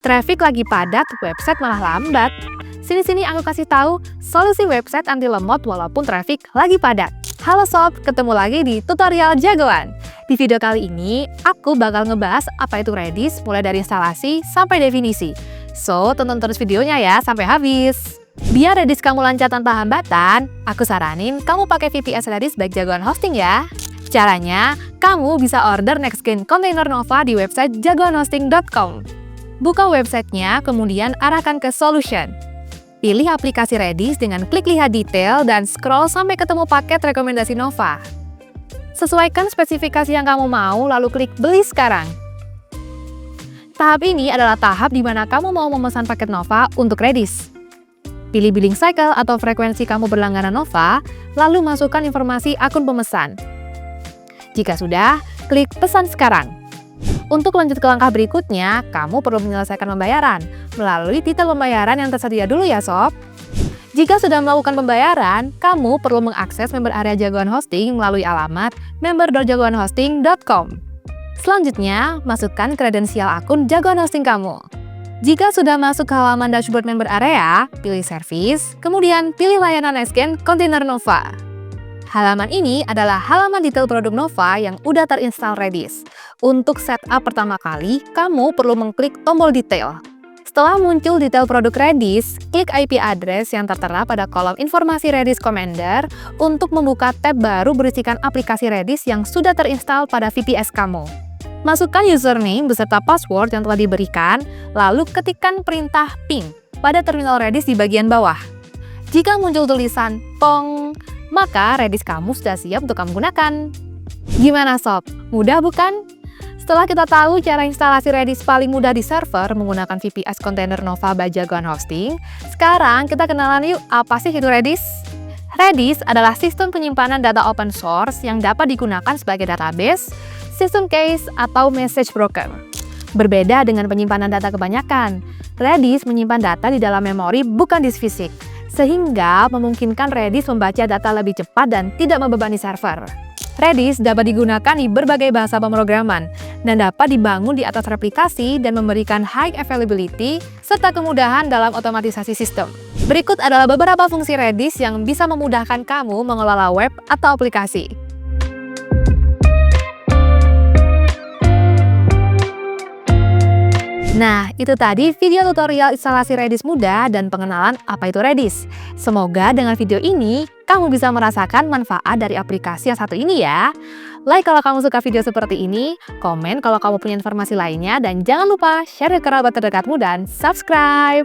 Traffic lagi padat, website malah lambat. Sini-sini aku kasih tahu solusi website anti lemot walaupun traffic lagi padat. Halo sob, ketemu lagi di tutorial jagoan. Di video kali ini, aku bakal ngebahas apa itu Redis mulai dari instalasi sampai definisi. So, tonton terus videonya ya sampai habis. Biar Redis kamu lancar tanpa hambatan, aku saranin kamu pakai VPS Redis baik jagoan hosting ya. Caranya, kamu bisa order Nextgen Container Nova di website jagoanhosting.com. Buka websitenya, kemudian arahkan ke Solution. Pilih aplikasi Redis dengan klik lihat detail dan scroll sampai ketemu paket rekomendasi Nova. Sesuaikan spesifikasi yang kamu mau, lalu klik beli sekarang. Tahap ini adalah tahap di mana kamu mau memesan paket Nova untuk Redis. Pilih billing cycle atau frekuensi kamu berlangganan Nova, lalu masukkan informasi akun pemesan. Jika sudah, klik pesan sekarang. Untuk lanjut ke langkah berikutnya, kamu perlu menyelesaikan pembayaran melalui detail pembayaran yang tersedia dulu ya sob. Jika sudah melakukan pembayaran, kamu perlu mengakses member area jagoan hosting melalui alamat member.jagoanhosting.com. Selanjutnya, masukkan kredensial akun jagoan hosting kamu. Jika sudah masuk ke halaman dashboard member area, pilih service, kemudian pilih layanan Nextgen Container Nova. Halaman ini adalah halaman detail produk Nova yang udah terinstall Redis. Untuk setup pertama kali, kamu perlu mengklik tombol detail. Setelah muncul detail produk Redis, klik IP address yang tertera pada kolom informasi Redis Commander untuk membuka tab baru berisikan aplikasi Redis yang sudah terinstall pada VPS kamu. Masukkan username beserta password yang telah diberikan, lalu ketikkan perintah ping pada terminal Redis di bagian bawah. Jika muncul tulisan pong, maka Redis kamu sudah siap untuk kamu gunakan. Gimana sob? Mudah bukan? Setelah kita tahu cara instalasi Redis paling mudah di server menggunakan VPS Container Nova by Jagoan Hosting, sekarang kita kenalan yuk apa sih itu Redis? Redis adalah sistem penyimpanan data open source yang dapat digunakan sebagai database, system case, atau message broker. Berbeda dengan penyimpanan data kebanyakan, Redis menyimpan data di dalam memori bukan disk fisik, sehingga memungkinkan Redis membaca data lebih cepat dan tidak membebani server. Redis dapat digunakan di berbagai bahasa pemrograman dan dapat dibangun di atas replikasi dan memberikan high availability serta kemudahan dalam otomatisasi sistem. Berikut adalah beberapa fungsi Redis yang bisa memudahkan kamu mengelola web atau aplikasi. Nah, itu tadi video tutorial instalasi Redis mudah dan pengenalan apa itu Redis. Semoga dengan video ini, kamu bisa merasakan manfaat dari aplikasi yang satu ini ya. Like kalau kamu suka video seperti ini, komen kalau kamu punya informasi lainnya, dan jangan lupa share ke kerabat terdekatmu dan subscribe.